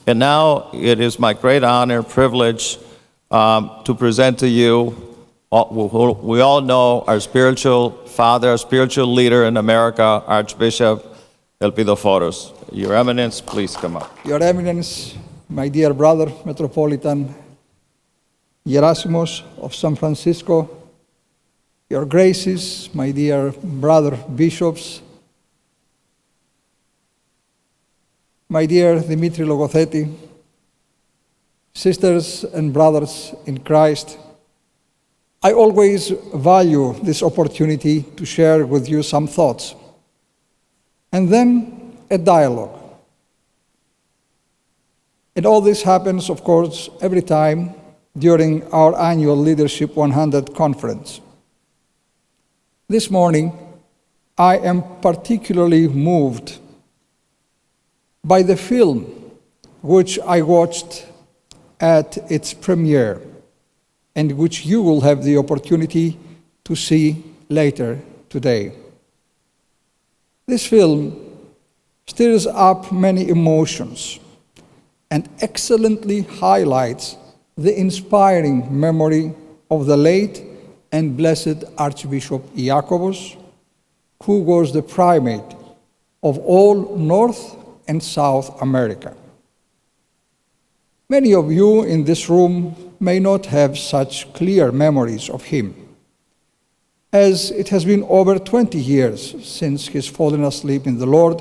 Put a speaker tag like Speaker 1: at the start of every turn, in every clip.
Speaker 1: And now it is my great honor, privilege, to present to you, we all know our spiritual father, our spiritual leader in America, Archbishop Elpidophoros. Your Eminence, please come up.
Speaker 2: Your Eminence, my dear brother, Metropolitan Gerasimos of San Francisco, Your Graces, my dear brother bishops, my dear Dimitri Logotheti, sisters and brothers in Christ, I always value this opportunity to share with you some thoughts, and then a dialogue. And all this happens, of course, every time during our annual Leadership 100 conference. This morning, I am particularly moved by the film which I watched at its premiere and which you will have the opportunity to see later today. This film stirs up many emotions and excellently highlights the inspiring memory of the late and blessed Archbishop Iakovos, who was the primate of all North and South America. Many of you in this room may not have such clear memories of him, as it has been over 20 years since his fallen asleep in the Lord,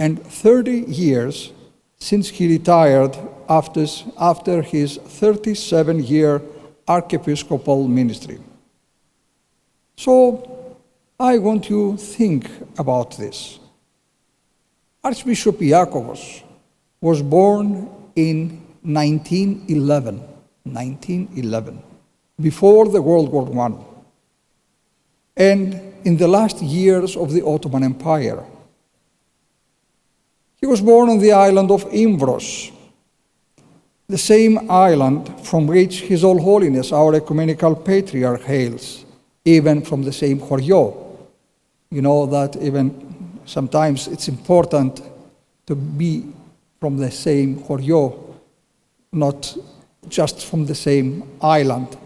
Speaker 2: and 30 years since he retired after his 37-year archiepiscopal ministry. So I want you to think about this. Archbishop Iakovos was born in 1911, before the World War I, and in the last years of the Ottoman Empire. He was born on the island of Imbros, the same island from which His All Holiness, our Ecumenical Patriarch, hails, even from the same Χωριό. You know that even sometimes it's important to be from the same Χωριό, not just from the same island.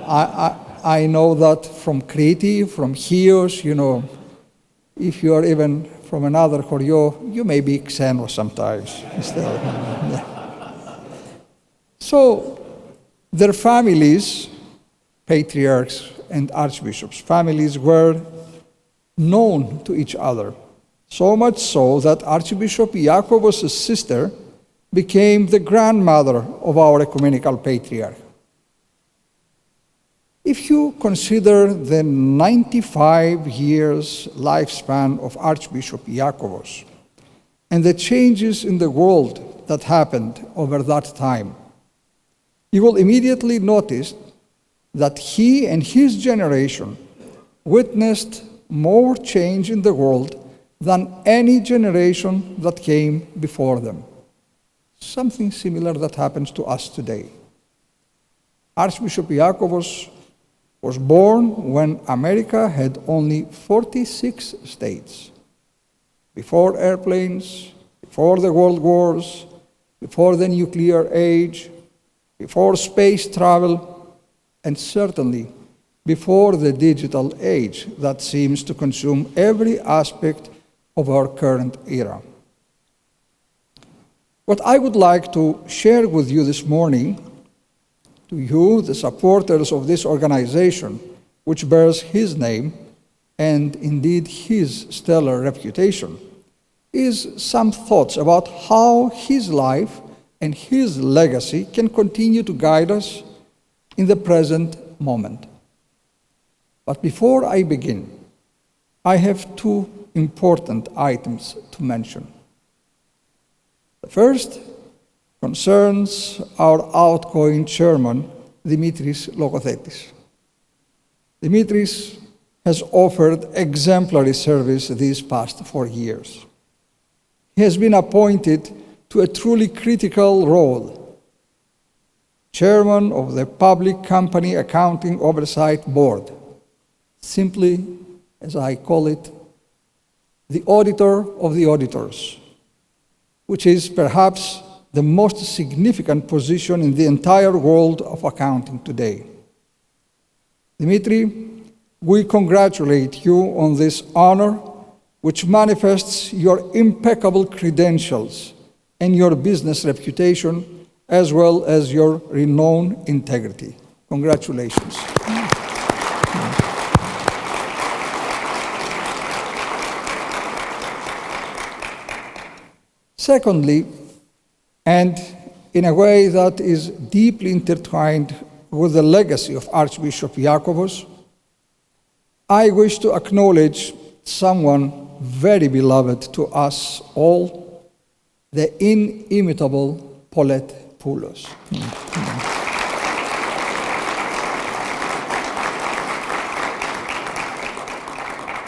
Speaker 2: I know that from Crete, from Chios, you know, if you are even from another Χωριό, you may be Xenos sometimes. So their families, patriarchs and archbishops' families, were known to each other, so much so that Archbishop Iakovos' sister became the grandmother of our ecumenical patriarch. If you consider the 95 years lifespan of Archbishop Iakovos and the changes in the world that happened over that time, you will immediately notice that he and his generation witnessed more change in the world than any generation that came before them. Something similar that happens to us today. Archbishop Iakovos was born when America had only 46 states. Before airplanes, before the world wars, before the nuclear age, before space travel, and certainly before the digital age that seems to consume every aspect of our current era. What I would like to share with you this morning, to you, the supporters of this organization, which bears his name and indeed his stellar reputation, is some thoughts about how his life and his legacy can continue to guide us in the present moment. But before I begin, I have two important items to mention. The first concerns our outgoing chairman, Dimitrios Logothetis. Dimitris has offered exemplary service these past 4 years. He has been appointed to a truly critical role, chairman of the Public Company Accounting Oversight Board, simply, as I call it, the auditor of the auditors, which is perhaps the most significant position in the entire world of accounting today. Dimitri, we congratulate you on this honor, which manifests your impeccable credentials and your business reputation, as well as your renowned integrity. Congratulations. Secondly, and in a way that is deeply intertwined with the legacy of Archbishop Iakovos, I wish to acknowledge someone very beloved to us all, the inimitable Paulette Poulos.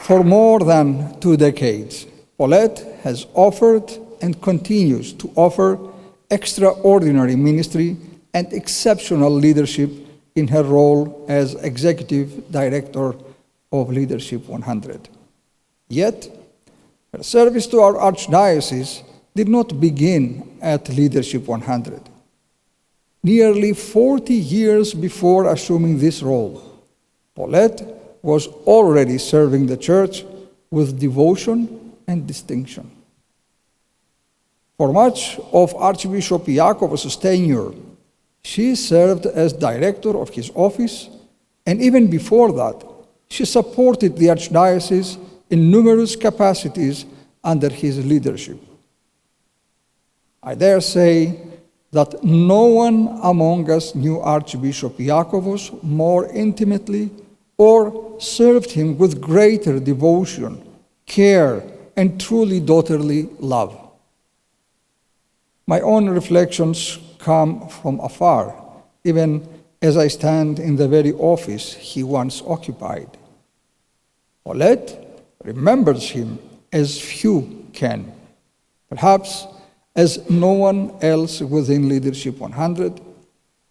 Speaker 2: For more than 2 decades, Paulette has offered and continues to offer extraordinary ministry and exceptional leadership in her role as Executive Director of Leadership 100. Yet, her service to our Archdiocese did not begin at Leadership 100. Nearly 40 years before assuming this role, Paulette was already serving the Church with devotion and distinction. For much of Archbishop Iakovos' tenure, she served as director of his office, and even before that, she supported the Archdiocese in numerous capacities under his leadership. I dare say that no one among us knew Archbishop Iakovos more intimately or served him with greater devotion, care, and truly daughterly love. My own reflections come from afar, even as I stand in the very office he once occupied. Paulette remembers him as few can, perhaps as no one else within Leadership 100,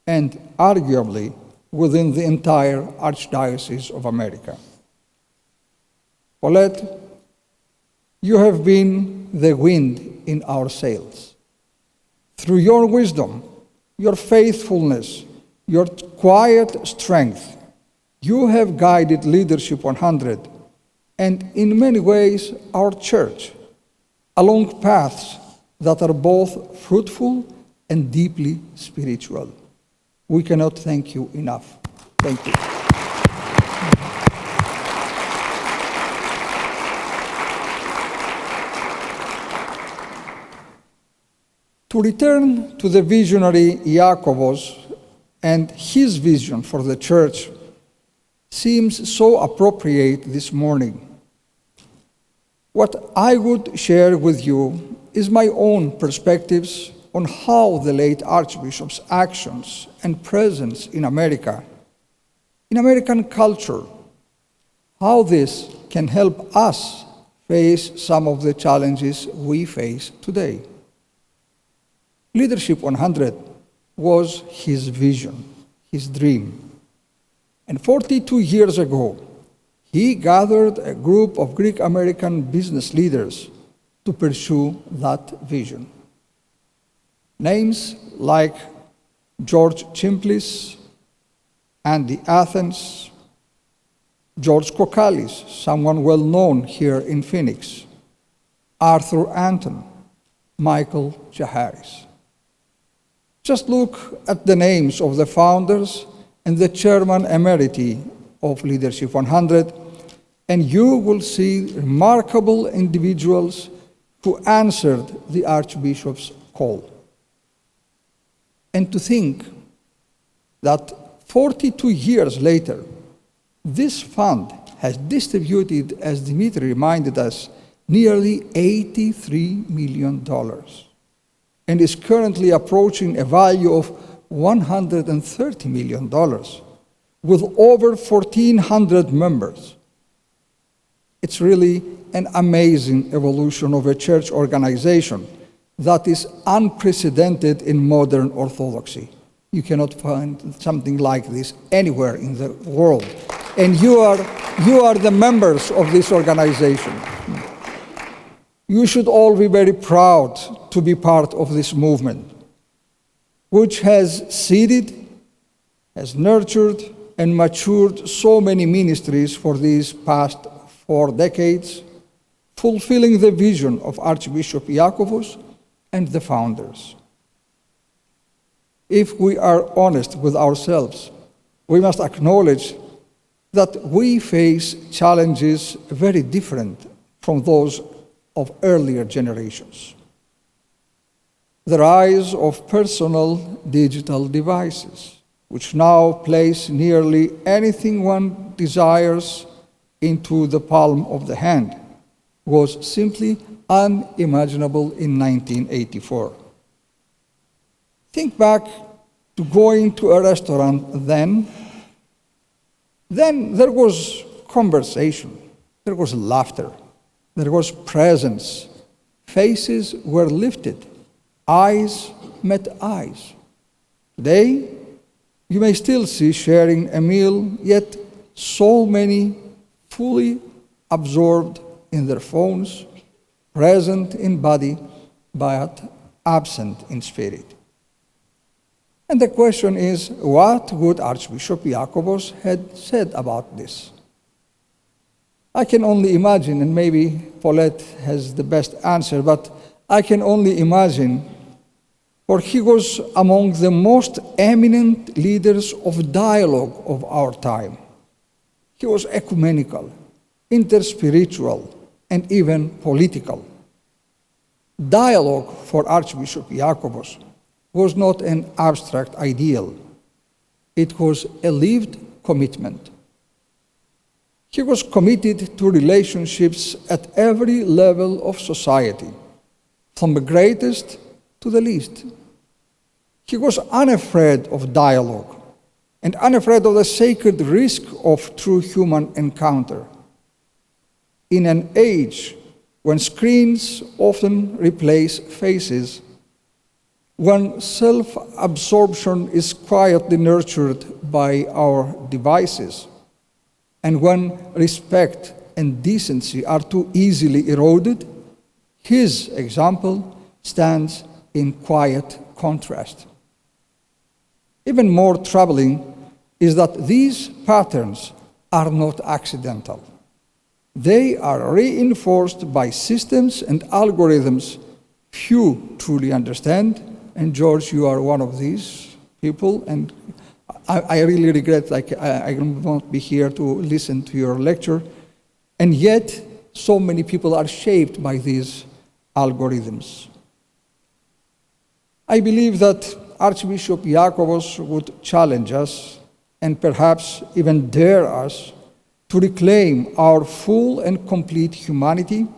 Speaker 2: and arguably within the entire Archdiocese of America. Paulette, you have been the wind in our sails. Through your wisdom, your faithfulness, your quiet strength, you have guided Leadership 100 and in many ways our Church along paths that are both fruitful and deeply spiritual. We cannot thank you enough. Thank you. To return to the visionary Iakovos and his vision for the Church seems so appropriate this morning. What I would share with you is my own perspectives on how the late Archbishop's actions and presence in America, in American culture, how this can help us face some of the challenges we face today. Leadership 100 was his vision, his dream. And 42 years ago, he gathered a group of Greek-American business leaders to pursue that vision. Names like George Chimplis, Andy Athens, George Kokalis, someone well known here in Phoenix, Arthur Anton, Michael Jaharis. Just look at the names of the founders and the chairman emeriti of Leadership 100, and you will see remarkable individuals who answered the Archbishop's call. And to think that 42 years later, this fund has distributed, as Dimitri reminded us, nearly $83 million and is currently approaching a value of $130 million with over 1,400 members. It's really an amazing evolution of a church organization that is unprecedented in modern Orthodoxy. You cannot find something like this anywhere in the world. And you are the members of this organization. You should all be very proud to be part of this movement. which has seeded, has nurtured, and matured so many ministries for these past 4 decades, fulfilling the vision of Archbishop Iakovos and the founders. If we are honest with ourselves, we must acknowledge that we face challenges very different from those of earlier generations. The rise of personal digital devices, which now place nearly anything one desires into the palm of the hand, was simply unimaginable in 1984. Think back to going to a restaurant then. Then there was conversation, there was laughter, there was presence. Faces were lifted, eyes met eyes. Today, you may still see sharing a meal, yet so many fully absorbed in their phones, present in body, but absent in spirit. And the question is, what would Archbishop Iakovos had said about this? I can only imagine, and maybe Paulette has the best answer, but I can only imagine, for he was among the most eminent leaders of dialogue of our time. He was ecumenical, interspiritual, and even political. Dialogue for Archbishop Iakovos was not an abstract ideal. It was a lived commitment. He was committed to relationships at every level of society, from the greatest to the least. He was unafraid of dialogue and unafraid of the sacred risk of true human encounter. In an age when screens often replace faces, when self-absorption is quietly nurtured by our devices, and when respect and decency are too easily eroded, his example stands in quiet contrast. Even more troubling is that these patterns are not accidental. They are reinforced by systems and algorithms few truly understand. And George, you are one of these people, and I really regret I won't be here to listen to your lecture. And yet, so many people are shaped by these algorithms. I believe that Archbishop Iakovos would challenge us, and perhaps even dare us, to reclaim our full and complete humanity,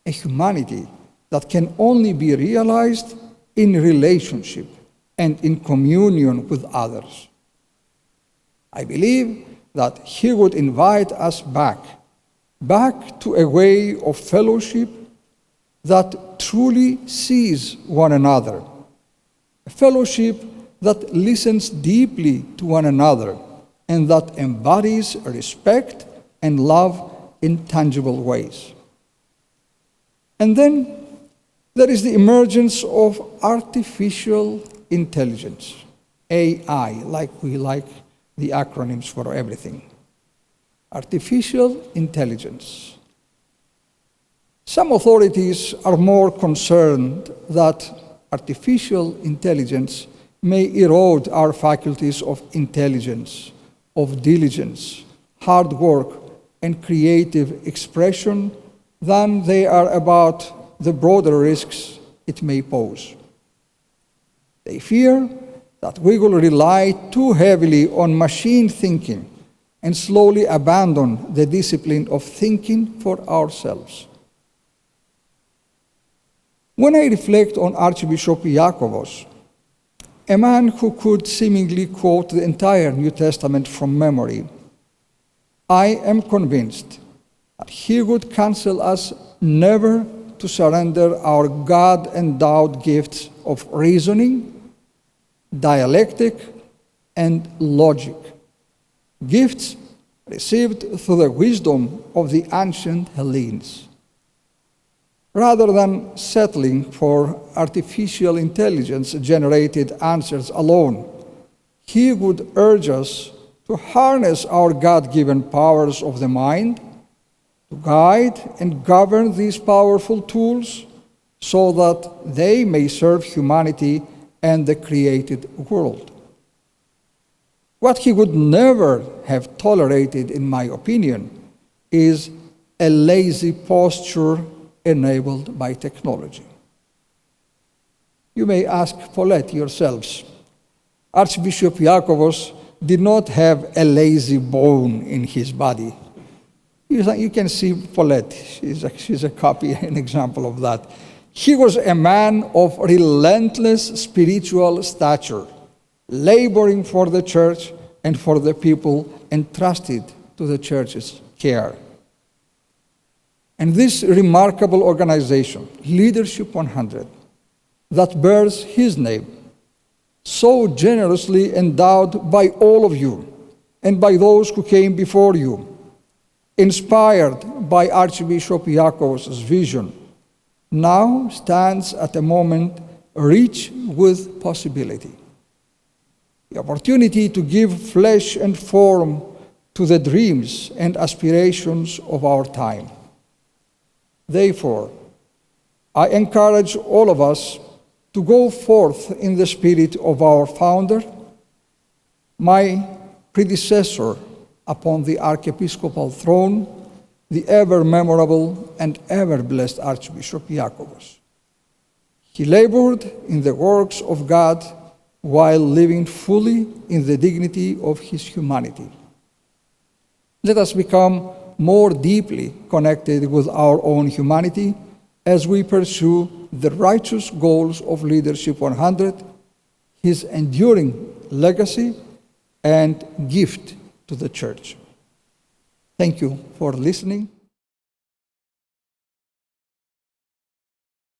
Speaker 2: a humanity that can only be realized in relationship and in communion with others. I believe that he would invite us back to a way of fellowship that truly sees one another, a fellowship that listens deeply to one another and that embodies respect and love in tangible ways. And then there is the emergence of artificial intelligence, AI, like we like the acronyms for everything. Artificial intelligence. Some authorities are more concerned that artificial intelligence may erode our faculties of intelligence, of diligence, hard work, and creative expression than they are about the broader risks it may pose. They fear that we will rely too heavily on machine thinking and slowly abandon the discipline of thinking for ourselves. When I reflect on Archbishop Iakovos, a man who could seemingly quote the entire New Testament from memory, I am convinced that he would counsel us never to surrender our God-endowed gifts of reasoning, dialectic, and logic, gifts received through the wisdom of the ancient Hellenes. Rather than settling for artificial intelligence-generated answers alone, he would urge us to harness our God-given powers of the mind, to guide and govern these powerful tools so that they may serve humanity and the created world. What he would never have tolerated, in my opinion, is a lazy posture enabled by technology. You may ask Paulette yourselves. Archbishop Iakovos did not have a lazy bone in his body. You can see Paulette. She's a copy, an example of that. He was a man of relentless spiritual stature, laboring for the church and for the people entrusted to the church's care. And this remarkable organization, Leadership 100, that bears his name, so generously endowed by all of you and by those who came before you, inspired by Archbishop Iakovos' vision, now stands at a moment rich with possibility. The opportunity to give flesh and form to the dreams and aspirations of our time. Therefore, I encourage all of us to go forth in the spirit of our founder, my predecessor upon the archiepiscopal throne, the ever-memorable and ever-blessed Archbishop Iakovos. He labored in the works of God while living fully in the dignity of his humanity. Let us become more deeply connected with our own humanity as we pursue the righteous goals of Leadership 100, his enduring legacy and gift to the Church. Thank you for listening.